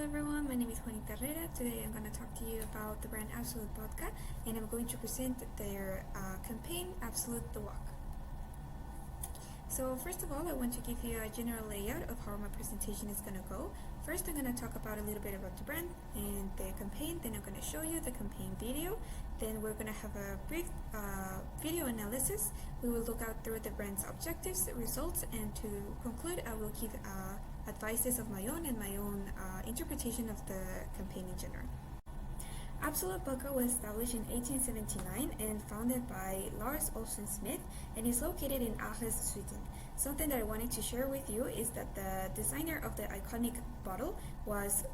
everyone, my name is Juanita Herrera. Today I'm going to talk to you about the brand Absolut Vodka, and I'm going to present their campaign, Absolut Vodka. So first of all, I want to give you a general layout of how my presentation is going to go. First, I'm going to talk about a little bit about the brand and the campaign. Then I'm going to show you the campaign video. Then we're going to have a brief video analysis. We will look out through the brand's objectives, results, and to conclude, I will give advices of my own and my own interpretation of the campaign in general. Absolut Vodka was established in 1879 and founded by Lars Olsen Smith and is located in Aarhus, Sweden. Something that I wanted to share with you is that the designer of the iconic bottle was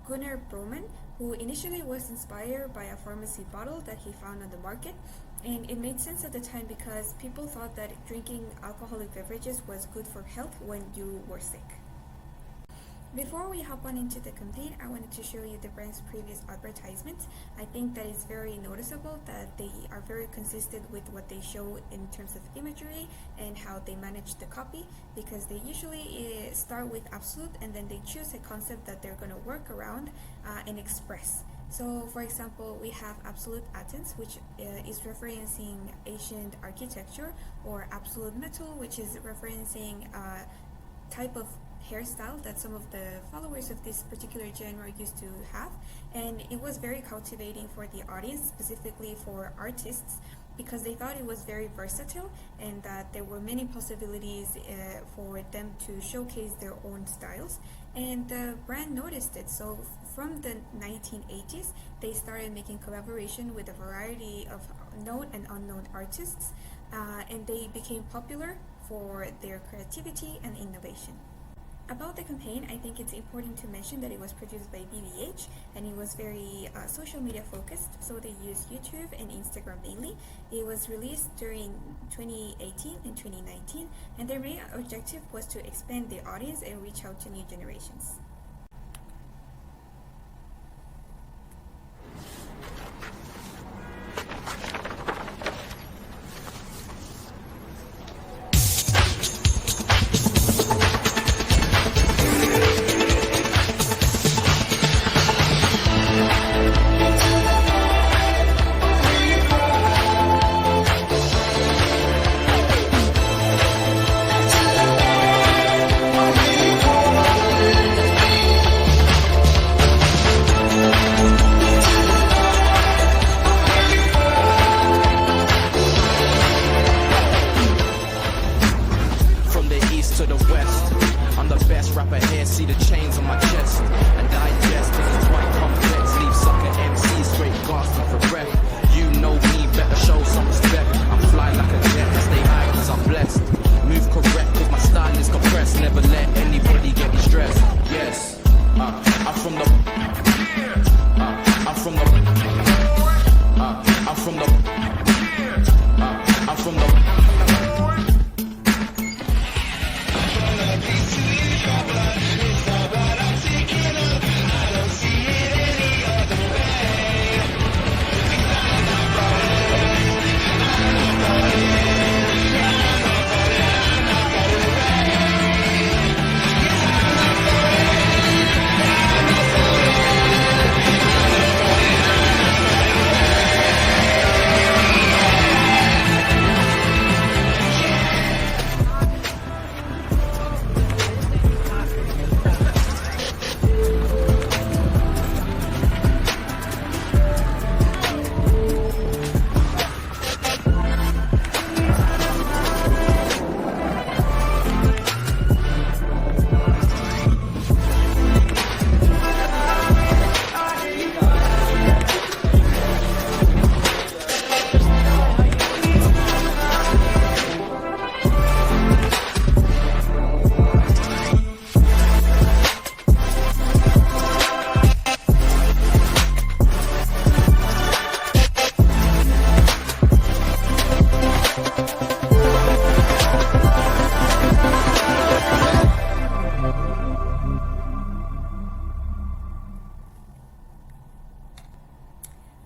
Gunnar Broman, who initially was inspired by a pharmacy bottle that he found on the market, and it made sense at the time because people thought that drinking alcoholic beverages was good for health when you were sick. Before we hop on into the campaign, I wanted to show you the brand's previous advertisements. I think that it's very noticeable that they are very consistent with what they show in terms of imagery and how they manage the copy, because they usually start with Absolut and then they choose a concept that they're going to work around and express. So for example, we have Absolut Athens, which is referencing ancient architecture, or Absolut Metal, which is referencing a type of hairstyle that some of the followers of this particular genre used to have, and it was very captivating for the audience, specifically for artists, because they thought it was very versatile and that there were many possibilities for them to showcase their own styles, and the brand noticed it. So from the 1980s they started making collaboration with a variety of known and unknown artists, and they became popular for their creativity and innovation. About the campaign, I think it's important to mention that it was produced by BBH and it was very social media focused, so they used YouTube and Instagram mainly. It was released during 2018 and 2019, and their main objective was to expand the audience and reach out to new generations.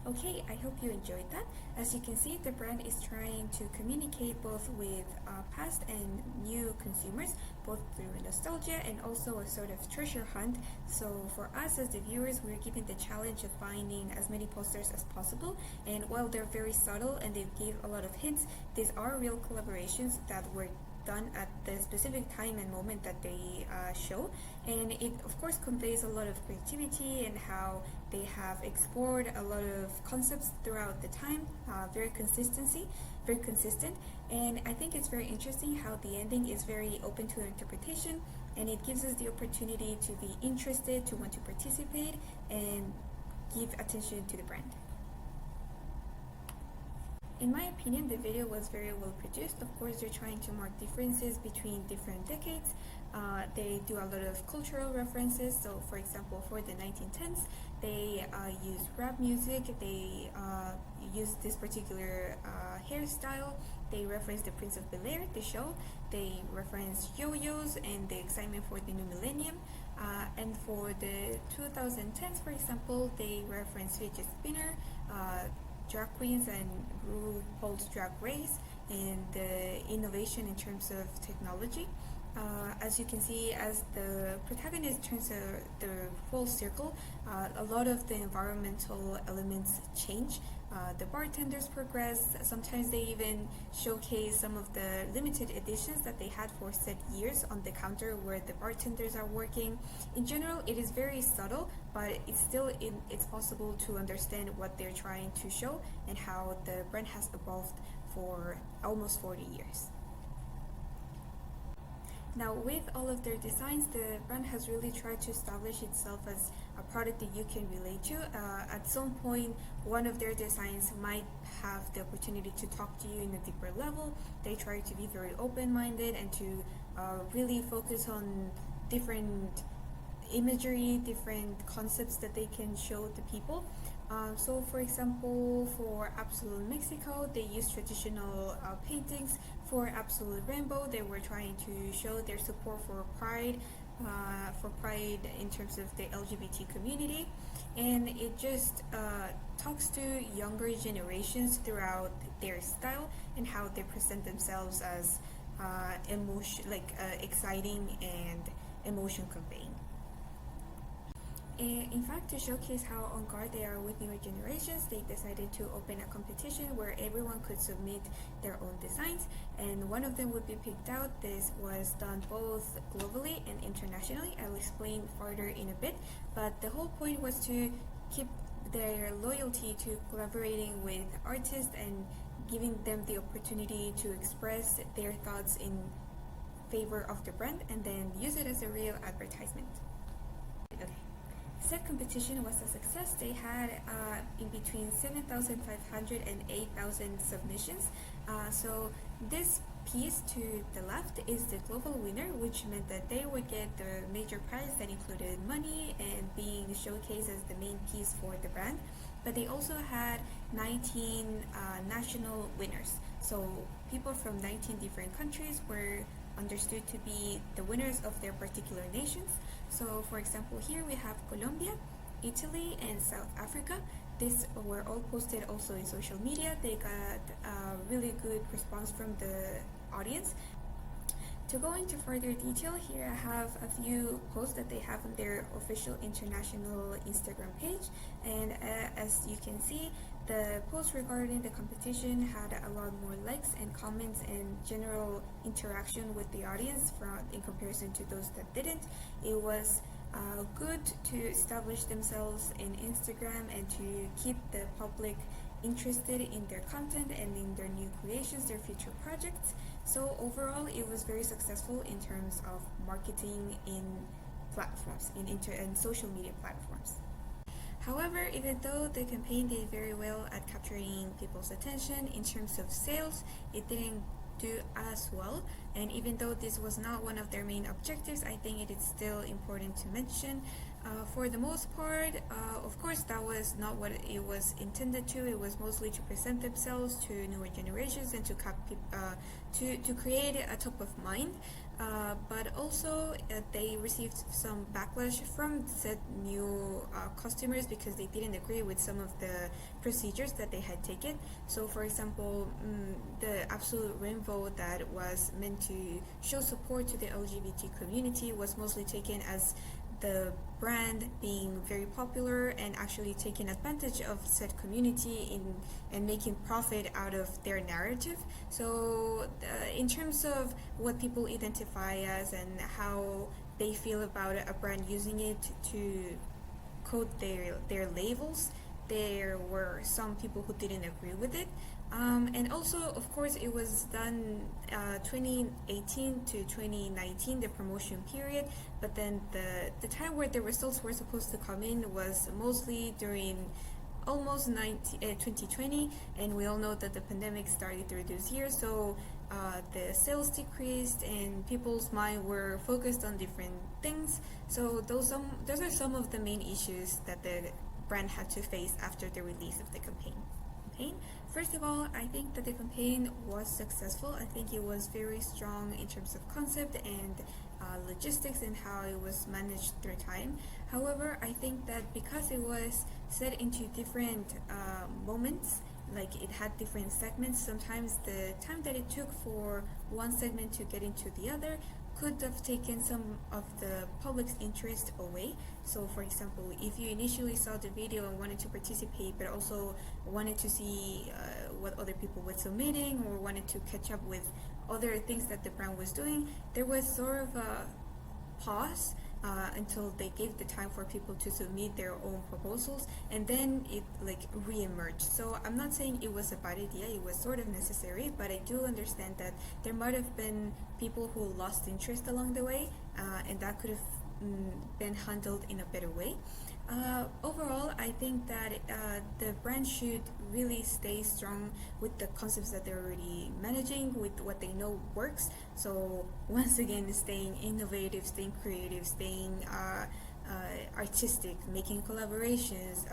Okay, I hope you enjoyed that. As you can see, the brand is trying to communicate both with past and new consumers, both through nostalgia and also a sort of treasure hunt. So for us as the viewers, we're given the challenge of finding as many posters as possible. And while they're very subtle and they give a lot of hints, these are real collaborations that were done at the specific time and moment that they show, and it of course conveys a lot of creativity and how they have explored a lot of concepts throughout the time, very consistent, and I think it's very interesting how the ending is very open to interpretation, and it gives us the opportunity to be interested, to want to participate and give attention to the brand. In my opinion, the video was very well produced. Of course, they're trying to mark differences between different decades. They do a lot of cultural references. So, for example, for the 1910s, they use rap music. They use this particular hairstyle. They reference the Prince of Bel-Air, the show. They reference yo-yos and the excitement for the new millennium. And for the 2010s, for example, they reference fidget spinner, drag queens and RuPaul's Drag Race, and the innovation in terms of technology. As you can see, as the protagonist turns the full circle, a lot of the environmental elements change. The bartenders progress. Sometimes they even showcase some of the limited editions that they had for set years on the counter where the bartenders are working. In general, it is very subtle, but it's possible to understand what they're trying to show and how the brand has evolved for almost 40 years. Now, with all of their designs, the brand has really tried to establish itself as a product that you can relate to. At some point, one of their designs might have the opportunity to talk to you in a deeper level. They try to be very open-minded and to really focus on different imagery, different concepts that they can show to people. So for example, for Absolut Mexico, they use traditional paintings. For Absolut Rainbow, they were trying to show their support for pride in terms of the LGBT community, and it just talks to younger generations throughout their style and how they present themselves as exciting and emotion conveying. In fact, to showcase how on guard they are with newer generations, they decided to open a competition where everyone could submit their own designs, and one of them would be picked out. This was done both globally and internationally. I'll explain further in a bit, but the whole point was to keep their loyalty to collaborating with artists and giving them the opportunity to express their thoughts in favor of the brand and then use it as a real advertisement. Okay. Said competition was a success. They had in between 7,500 and 8,000 submissions. So this piece to the left is the global winner, which meant that they would get the major prize that included money and being showcased as the main piece for the brand. But they also had 19 national winners. So people from 19 different countries were understood to be the winners of their particular nations. So for example, here we have Colombia, Italy, and South Africa. These were all posted also in social media. They got a really good response from the audience. To go into further detail, here I have a few posts that they have on their official international Instagram page, and as you can see, the post regarding the competition had a lot more likes and comments and general interaction with the audience in comparison to those that didn't. It was good to establish themselves in Instagram and to keep the public interested in their content and in their new creations, their future projects. So overall, it was very successful in terms of marketing in platforms, in social media platforms. However, even though the campaign did very well at capturing people's attention in terms of sales, it didn't do as well. And even though this was not one of their main objectives, I think it is still important to mention. For the most part, of course, that was not what it was intended to. It was mostly to present themselves to newer generations and to create a top of mind. but also they received some backlash from said new customers because they didn't agree with some of the procedures that they had taken. So, for example, the Absolute Rainbow that was meant to show support to the LGBT community was mostly taken as the brand being very popular and actually taking advantage of said community and making profit out of their narrative. So in terms of what people identify as and how they feel about a brand using it to code their labels, there were some people who didn't agree with it. And also, of course, it was done 2018 to 2019, the promotion period, but then the time where the results were supposed to come in was mostly during almost 2020, and we all know that the pandemic started through this year, so the sales decreased and people's mind were focused on different things. So those are some of the main issues that the brand had to face after the release of the campaign. First of all, I think that the campaign was successful. I think it was very strong in terms of concept and logistics and how it was managed through time. However, I think that because it was set into different moments, like it had different segments, sometimes the time that it took for one segment to get into the other could have taken some of the public's interest away. So, for example, if you initially saw the video and wanted to participate, but also wanted to see what other people were submitting or wanted to catch up with other things that the brand was doing, there was sort of a pause until they gave the time for people to submit their own proposals, and then it like re-emerged. So I'm not saying it was a bad idea, it was sort of necessary, but I do understand that there might have been people who lost interest along the way, and that could have been handled in a better way. Overall, I think that the brand should really stay strong with the concepts that they're already managing, with what they know works. So once again, staying innovative, staying creative, staying artistic, making collaborations,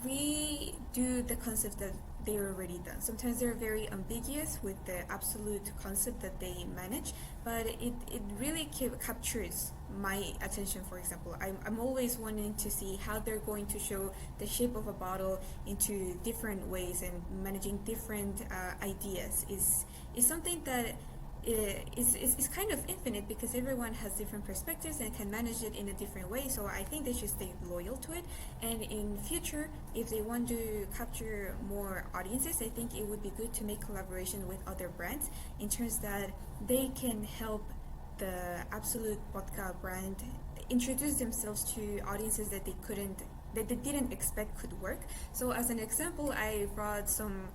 redo the concept that they're already done. Sometimes they're very ambiguous with the absolute concept that they manage, but it really captures my attention. For example, I'm always wanting to see how they're going to show the shape of a bottle into different ways, and managing different ideas is something that is kind of infinite, because everyone has different perspectives and can manage it in a different way. So I think they should stay loyal to it, and in future, if they want to capture more audiences, I think it would be good to make collaboration with other brands in terms that they can help the Absolut Vodka brand introduce themselves to audiences that they didn't expect could work. So as an example, I brought some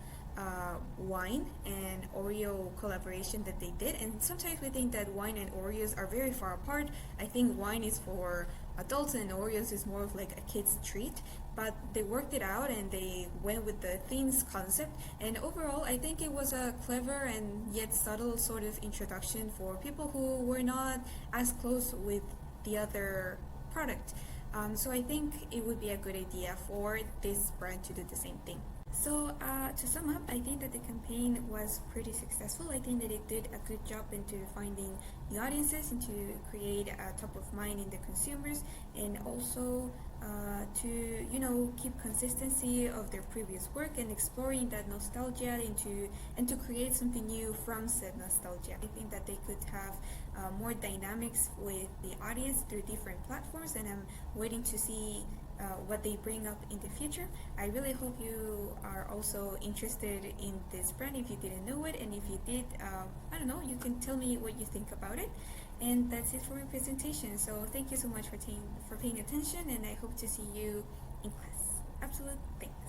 wine and Oreo collaboration that they did, and sometimes we think that wine and Oreos are very far apart. I think wine is for adults and Oreos is more of like a kid's treat, but they worked it out and they went with the themes concept, and overall I think it was a clever and yet subtle sort of introduction for people who were not as close with the other product. So I think it would be a good idea for this brand to do the same thing. So to sum up, I think that the campaign was pretty successful. I think that it did a good job into finding the audiences and to create a top of mind in the consumers, and also to keep consistency of their previous work and exploring that nostalgia and to create something new from said nostalgia. I think that they could have more dynamics with the audience through different platforms, and I'm waiting to see what they bring up in the future. I really hope you are also interested in this brand if you didn't know it, and if you did, I don't know, you can tell me what you think about it. And that's it for my presentation. So thank you so much for paying attention, and I hope to see you in class. Absolute, thanks.